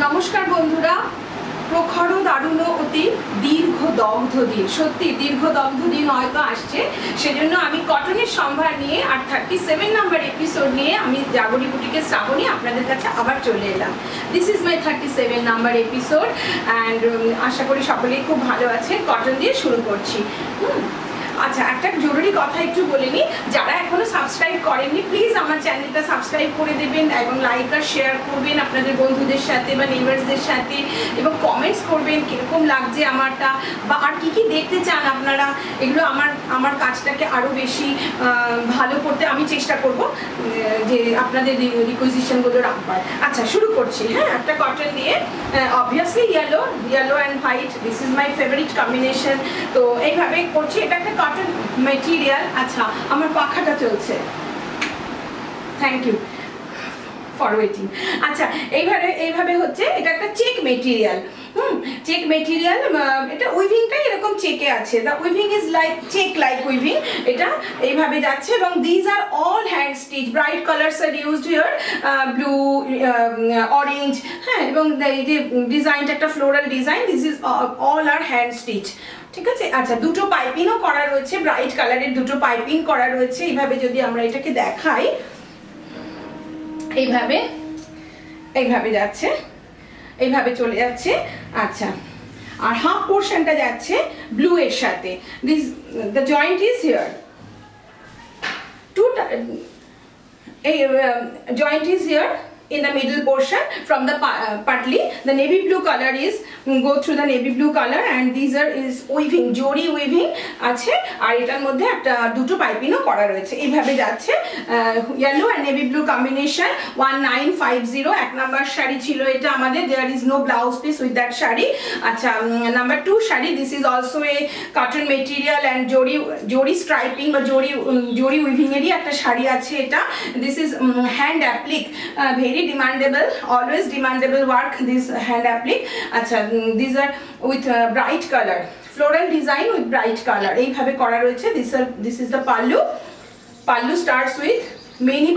নমস্কার বন্ধুরা, প্রখর দারুণ অতি দীর্ঘ দগ্ধ দিন, সত্যি দীর্ঘ দগ্ধ দিন হয়তো আসছে, সেজন্য আমি কটনের সম্ভার নিয়ে আর 37 নাম্বার এপিসোড নিয়ে আমি জাগরি বুটিকের শ্রাবণী আপনাদের কাছে আবার চলে এলাম। This is my 37 number episode and আশা করি সকলেই খুব ভালো আছেন। কটন দিয়ে শুরু করছি। আচ্ছা, একটা জরুরি কথা একটু বলে নিই, যারা এখনো সাবস্ক্রাইব করেননি প্লিজ আমার চ্যানেলটা সাবস্ক্রাইব করে দেবেন এবং লাইক আর শেয়ার করবেন আপনাদের বন্ধুদের সাথে বা নেইবার্সদের সাথে, এবং কমেন্টস করবেন কীরকম লাগছে আমারটা বা আর কী কী দেখতে চান আপনারা। এগুলো আমার কাজটাকে আরও বেশি ভালো করতে আমি চেষ্টা করব, যে আপনাদের রিকোয়েজিশনগুলো রাখবার। আচ্ছা, শুরু করছি। হ্যাঁ, একটা কটন দিয়ে, obviously yellow and white, this is my favourite combination. তো এইভাবে করছি, এটা একটা কটন মেটেরিয়াল। আচ্ছা, আমার পাখাটা চলছে, থ্যাংক ইউ ফর ওয়েটিং। আচ্ছা, এইভাবে হচ্ছে, এটা একটা চেক মেটেরিয়াল। চেক মেটেরিয়াল, এটা উইভিংটাই এরকম চেকে আছে, the weaving is like check like weaving. এটা এইভাবে যাচ্ছে এবং these are all hand stitch, bright colours are used here, blue, orange, হ্যাঁ, এবং এই যে ডিজাইনটা একটা floral design, this is all are hand stitch, ঠিক আছে। আচ্ছা, দুটো পাইপিংও করা রয়েছে, ব্রাইট কালারের দুটো পাইপিং করা রয়েছে। এইভাবে যদি আমরা এটাকে দেখাই, এইভাবে যাচ্ছে, এইভাবে চলে যাচ্ছে। আচ্ছা, আর হাফ পোর্শনটা যাচ্ছে ব্লু এর সাথে। This the joint is here, joint is here in the middle portion from the partly the navy blue color is go through the navy blue color, and these are is weaving, jori weaving আছে, আর এটার মধ্যে একটা দুটো পাইপিংও করা রয়েছে। এইভাবে যাচ্ছে, yellow and navy blue combination 1950, এক নাম্বার শাড়ি ছিল এটা আমাদের। there is no blouse piece with that sari. আচ্ছা, number 2 sari, this is also a cotton material and jori striping বা jori weaving এরই একটা শাড়ি আছে এটা। this is hand applique, very demandable, always demandable work, this hand applique. আচ্ছা, these are with bright color, floral design with bright color, এইভাবে করা রয়েছে। this is the pallu starts with many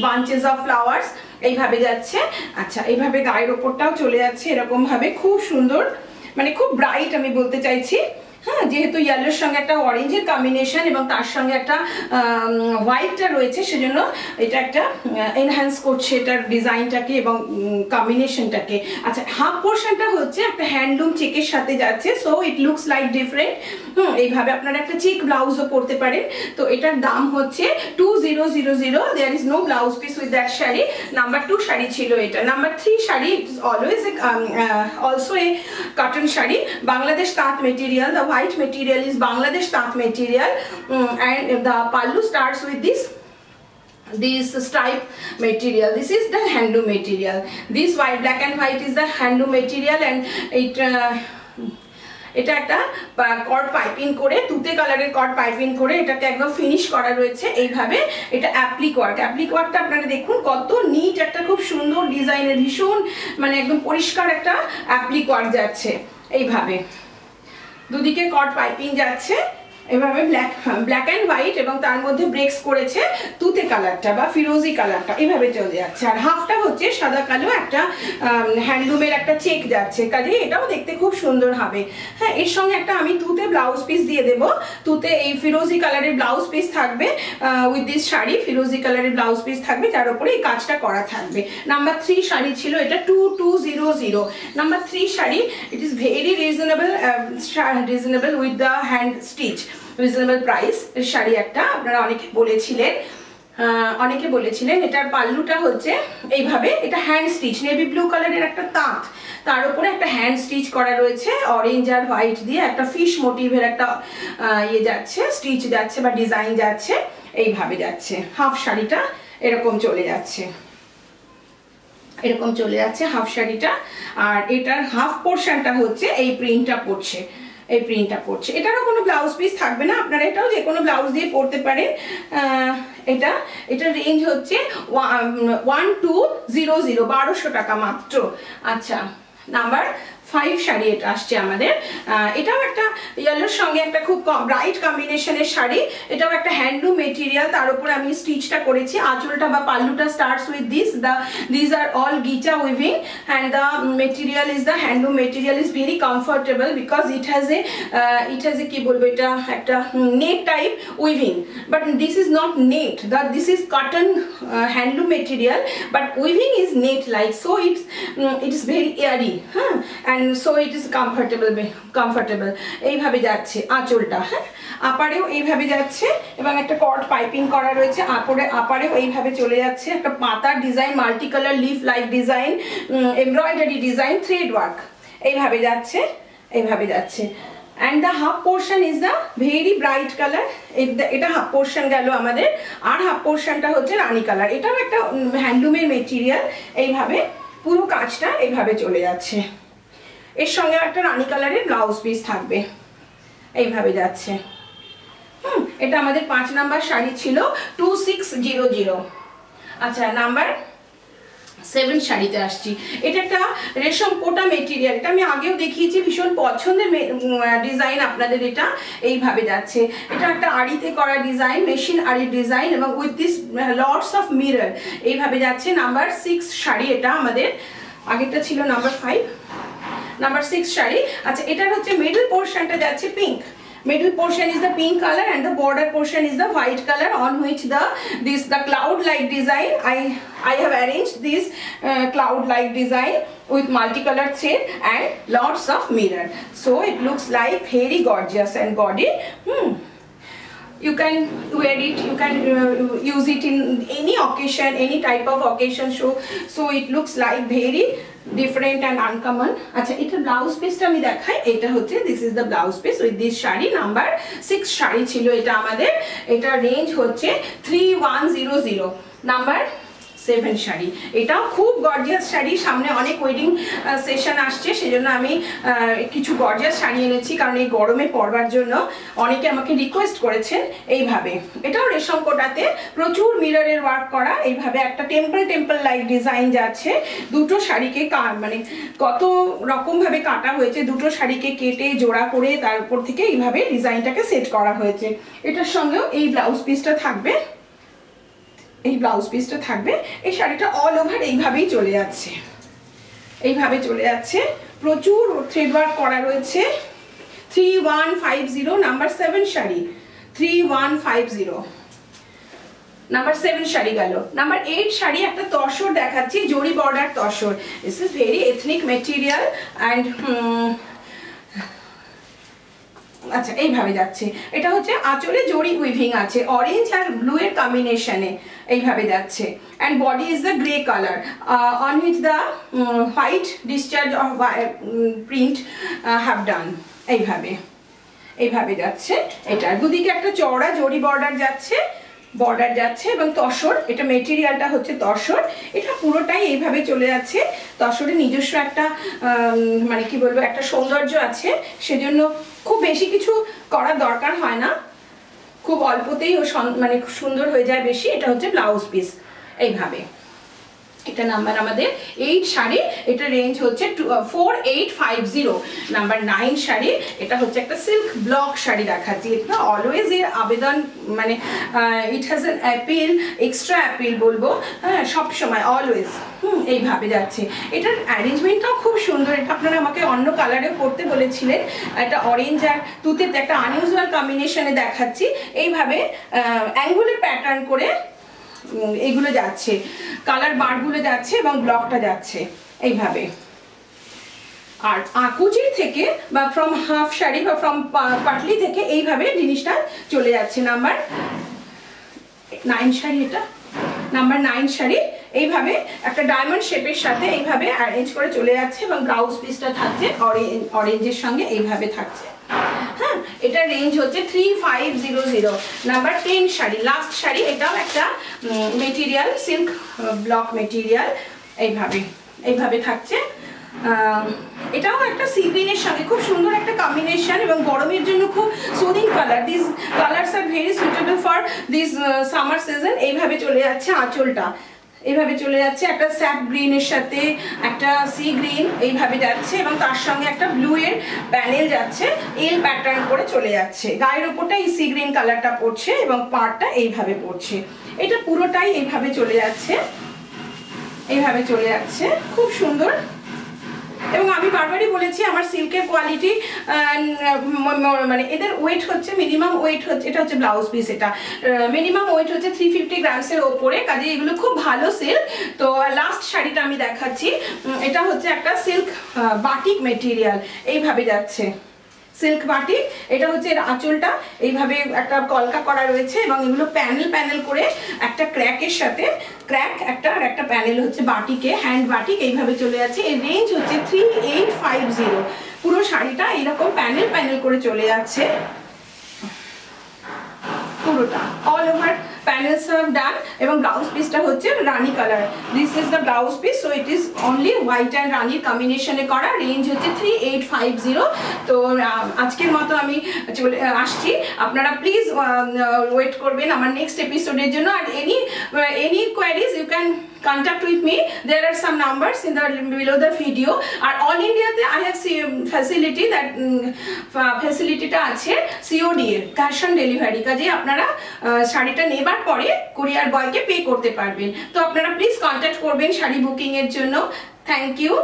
bunches of flowers, এইভাবে যাচ্ছে। আচ্ছা, এইভাবে গায়ের ওপরটাও চলে যাচ্ছে এরকম ভাবে, খুব সুন্দর, মানে খুব ব্রাইট আমি বলতে চাইছি। হ্যাঁ, যেহেতু ইয়েলোর সঙ্গে একটা অরেঞ্জের কম্বিনেশন এবং তার সঙ্গে একটা হোয়াইটটা রয়েছে, সেজন্য এটা একটা এনহ্যান্স করছে এটার ডিজাইনটাকে এবং কম্বিনেশনটাকে। আচ্ছা, হাফ পোর্শনটা হচ্ছে একটা হ্যান্ডলুম চেকের সাথে যাচ্ছে, so it looks like different. এইভাবে আপনারা একটা চেক ব্লাউজও পরতে পারেন। তো এটার দাম হচ্ছে 2000, there is no blouse piece with that sari. Number 2 sari ছিল এটা। Number 3 sari, it is always also a cotton sari, Bangladesh তাঁত material. The white material is Bangladesh Taat material, and the pallu starts with this stripe material. This is the handloom material. This white, black and white is the handloom material, and এটা একটা কট piping করে, তুতে কালারের কট piping করে এটাকে একদম finish করা রয়েছে এইভাবে। এটা অ্যাপ্লিক ওয়ার্কটা আপনারা দেখুন কত নিট, একটা খুব সুন্দর ডিজাইনের, ভীষণ মানে একদম পরিষ্কার একটা অ্যাপ্লিক ওয়ার্ক যাচ্ছে। এইভাবে দুদিকে কট পাইপিং যাচ্ছে, এভাবে ব্ল্যাক অ্যান্ড হোয়াইট, এবং তার মধ্যে ব্রেক্স করেছে তুতে কালারটা বা ফিরোজি কালারটা, এইভাবে চলে যাচ্ছে। আর হাফটা হচ্ছে সাদা কালো একটা হ্যান্ডলুমের একটা চেক যাচ্ছে, কাজে এটাও দেখতে খুব সুন্দর হবে। হ্যাঁ, এর সঙ্গে একটা আমি তুতে ব্লাউজ পিস দিয়ে দেবো, তুতে এই ফিরোজি কালারের ব্লাউজ পিস থাকবে উইথ দিস শাড়ি, ফিরোজি কালারের ব্লাউজ পিস থাকবে, যার উপরে এই কাজটা করা থাকবে। নাম্বার 3 শাড়ি ছিল এটা 2200। Number 3 sari, it is very reasonable with the hand stitch, reasonable price এর শাড়ি একটা। আপনারা অনেকে বলেছিলেন। এটার পাল্লুটা হচ্ছে এইভাবে, এটা হ্যান্ড স্টিচ, নেভি ব্লু কালারের একটা তাঁত, তার উপরে একটা হ্যান্ড স্টিচ করা রয়েছে অরেঞ্জ আর হোয়াইট দিয়ে, একটা ফিশ মোটিভের একটা যাচ্ছে, স্টিচ যাচ্ছে বা ডিজাইন যাচ্ছে, এইভাবে যাচ্ছে। হাফ শাড়িটা এরকম চলে যাচ্ছে, হাফ শাড়িটা। আর এটার হাফ পোর্শনটা হচ্ছে এই প্রিন্টটা পড়ছে, এটারও কোনো ব্লাউজ পিস থাকবে না, আপনারা এটাও যে কোনো ব্লাউজ দিয়ে পরতে পারেন। এটা রেঞ্জ হচ্ছে 1200, 1200 টাকা মাত্র। আচ্ছা, নাম্বার 5 শাড়ি এটা আসছে আমাদের। এটাও একটা ইয়েলোর সঙ্গে একটা খুব ব্রাইট কম্বিনেশনের শাড়ি। এটাও একটা হ্যান্ডলুম মেটেরিয়াল, তার উপরে আমি স্টিচটা করেছি। আঁচলটা বা পাল্লুটা স্টার্টস উইথ দিস আর all ghicha weaving and the material is the handloom material is very comfortable because it has a কি বলবো, এটা একটা net type weaving, but this is not net, this is cotton handloom material, but weaving is net like, so it is very airy, and so it is comfortable এইভাবে যাচ্ছে আঁচলটা। হ্যাঁ, আপারেও এইভাবে যাচ্ছে এবং একটা কর্ড পাইপিং করা রয়েছে। আপারেও এইভাবে চলে যাচ্ছে, একটা পাতার design, multi colour leaf like design, embroidery design, thread work, এইভাবে যাচ্ছে, এইভাবে যাচ্ছে। and the half portion is the very bright color, এটা হাফ পোর্শন গেল আমাদের। আর হাফ পোর্শনটা হচ্ছে রানী কালার, এটাও একটা হ্যান্ডলুমের মেটেরিয়াল। এইভাবে পুরো কাজটা এইভাবে চলে যাচ্ছে। এর সঙ্গে একটা রানী কালারের ব্লাউজ পিস থাকবে, এইভাবে যাচ্ছে। এটা আমাদের 5 নাম্বার শাড়ি ছিল 2600। আচ্ছা, নাম্বার 7 শাড়িতে আসছি। এটা একটা রেশম কোটা মেটেরিয়াল, এটা আমি আগেও দেখিয়েছি, ভীষণ পছন্দের ডিজাইন আপনাদের। এটা এইভাবে যাচ্ছে, এটা একটা আড়িতে করা ডিজাইন, মেশিন আড়ির ডিজাইন এবং with this lots of mirror, এইভাবে যাচ্ছে। নাম্বার 6 শাড়ি এটা আমাদের, আগেরটা ছিল নাম্বার 5, নাম্বার 6 শাড়ি। আচ্ছা, এটার হচ্ছে মিডল পোর্শনটা যাচ্ছে pink, middle portion is the pink color and the border portion is the white color on which the cloud like design, I have arranged this cloud like design with multicolored thread and lots of mirror, so it looks like very gorgeous and gaudy. You can wear it, you can use it in any occasion, any type of occasion, so it looks like very different and uncommon. আচ্ছা, এটা blouse পিসটা আমি দেখাই। এটা হচ্ছে this is the blouse piece with this sari. Number 6 sari ছিল এটা আমাদের। এটা রেঞ্জ হচ্ছে 3100। নাম্বার 7 শাড়ি, এটাও খুব গর্জিয়াস শাড়ি। সামনে অনেক ওয়েডিং সেশন আসছে, সেজন্য আমি কিছু গর্জিয়াস শাড়ি এনেছি, কারণ এই গরমে পরবার জন্য অনেকে আমাকে রিকোয়েস্ট করেছেন। এইভাবে এটাও রেশম কোটাতে প্রচুর মিররের ওয়ার্ক করা, এইভাবে একটা টেম্পল লাইক ডিজাইন যাচ্ছে। দুটো শাড়িকে মানে কত রকম ভাবে কাটা হয়েছে, দুটো শাড়িকে কেটে জোড়া করে তার উপর থেকে এইভাবে ডিজাইনটাকে সেট করা হয়েছে। এটার সঙ্গেও এই ব্লাউজ পিসটা থাকবে, এই ব্লাউজ পিসটা থাকবে। এই শাড়িটা অল ওভার এইভাবেই চলে যাচ্ছে, এইভাবে চলে যাচ্ছে, প্রচুর থ্রেড ওয়ার্ক করা রয়েছে। 3150 নাম্বার 7 শাড়ি, 3150। নাম্বার 7 শাড়ি গেল। নাম্বার 8 শাড়ি একটা তসর দেখাচ্ছি, জরি border tussar. This is very ethnic material and আচ্ছা, এইভাবে যাচ্ছে। এটা হচ্ছে আঁচলে জরি উইভিং আছে, অরেঞ্জ আর ব্লু এর কম্বিনেশনে এইভাবে যাচ্ছে। And body is the grey colour on which the white discharge of print have done. এইভাবে এইভাবে যাচ্ছে। এটা দুদিকে একটা চওড়া জরি বর্ডার যাচ্ছে এবং তসর, এটা মেটেরিয়ালটা হচ্ছে তসর। এটা পুরোটাই এইভাবে চলে যাচ্ছে। তসরের নিজস্ব একটা মানে কি বলবো, একটা সৌন্দর্য আছে, সেজন্য খুব বেশি কিছু করার দরকার হয় না, খুব অল্পতেই মানে সুন্দর হয়ে যায় বেশি। এটা হচ্ছে ব্লাউজ পিস, এইভাবে। এটা নাম্বার আমাদের 8 শাড়ি, এটা রেঞ্জ হচ্ছে 4850। নাম্বার 9 শাড়ি, এটা হচ্ছে একটা সিল্ক ব্লক শাড়ি দেখাচ্ছি। এটা অলওয়েজ এর আবেদন মানে it has an appeal, extra appeal বলবো, হ্যাঁ, সবসময় অলওয়েজ। এইভাবে যাচ্ছে। এটার অ্যারেঞ্জমেন্টটাও খুব সুন্দর। এটা আপনারা আমাকে অন্য কালারেও পরতে বলেছিলেন। একটা অরেঞ্জ আর তুতের একটা আনইউজুয়াল কম্বিনেশনে দেখাচ্ছি। এইভাবে অ্যাঙ্গুলার প্যাটার্ন করে এগুলো যাচ্ছে, কালার বারগুলো যাচ্ছে এবং ব্লকটা যাচ্ছে এইভাবে। আর আকুচি থেকে বা ফ্রম হাফ শাড়ি বা ফ্রম পাটলি থেকে এইভাবে জিনিসটা চলে যাচ্ছে। নাম্বার 9 শাড়ি, এটা নাম্বার 9 শাড়ি। এইভাবে একটা ডায়মন্ড শেপের সাথে এইভাবে অ্যারেঞ্জ করে চলে যাচ্ছে এবং ব্লাউজ পিসটা থাকছে অরেঞ্জের সঙ্গে এইভাবে থাকছে। হ্যাঁ, এটা রেঞ্জ হচ্ছে 3500। Number 10 sari, last sari. এটাও একটা মেটেরিয়াল, সিল্ক ব্লক মেটেরিয়াল, এইভাবে থাকছে। এটাও একটা সি গ্রিনের সঙ্গে খুব সুন্দর একটা কম্বিনেশন এবং গরমের জন্য খুব soothing colour. This colours are very suitable for this summer season. এইভাবে চলে যাচ্ছে আঁচলটা, এইভাবে চলে যাচ্ছে, একটা স্যাপ গ্রিনের সাথে একটা সি গ্রিন এইভাবে যাচ্ছে, এবং তার সঙ্গে একটা ব্লু এর প্যানেল যাচ্ছে, এল প্যাটার্ন করে চলে যাচ্ছে। গায়ের উপরটা এই সি গ্রিন কালারটা পড়ছে এবং পাড়টা এইভাবে পড়ছে। এটা পুরোটাই এইভাবে চলে যাচ্ছে, এইভাবে চলে যাচ্ছে, খুব সুন্দর। এবং আমি বারবারই বলেছি আমার সিল্কের কোয়ালিটি, মানে এদের ওয়েট হচ্ছে মিনিমাম ওয়েট হচ্ছে, এটা হচ্ছে ব্লাউজ পিস, এটা মিনিমাম ওয়েট হচ্ছে 350 গ্রামসের ওপরে, কাজে এগুলো খুব ভালো সিল্ক। তো লাস্ট শাড়িটা আমি দেখাচ্ছি, এটা হচ্ছে একটা সিল্ক বাটিক মেটেরিয়াল, এইভাবে যাচ্ছে সিল্ক বাটিক। এটা হচ্ছে এর আঁচলটা এইভাবে একটা কলকা করা রয়েছে, এবং এগুলো প্যানেল প্যানেল করে একটা ক্র্যাকের সাথে ক্র্যাক একটা আর একটা প্যানেল হচ্ছে বাটিকে, হ্যান্ড বাটিক এইভাবে চলে যাচ্ছে। এর রেঞ্জ হচ্ছে 3850। পুরো শাড়িটা এইরকম প্যানেল প্যানেল করে চলে যাচ্ছে পুরোটা, all over panels have done, এবং ব্লাউজ পিসটা হচ্ছে rani colour. This is the blouse piece, so it is only white and রানির কম্বিনেশনে করা। রেঞ্জ হচ্ছে 3850। তো আজকের মতো আমি চলে আসছি, আপনারা প্লিজ ওয়েট করবেন আমার নেক্সট এপিসোডের জন্য। আর any queries you can contact with me. There are some numbers in the below the video. আর অল ইন্ডিয়াতে I have facility that ফ্যাসিলিটিটা আছে COD এর, ক্যাশ অন ডেলিভারি। কাজে আপনারা শাড়িটা নেবার পরে কুরিয়ার বয়কে পে করতে পারবেন। তো আপনারা প্লিজ কন্ট্যাক্ট করবেন শাড়ি বুকিং এর জন্য। Thank you.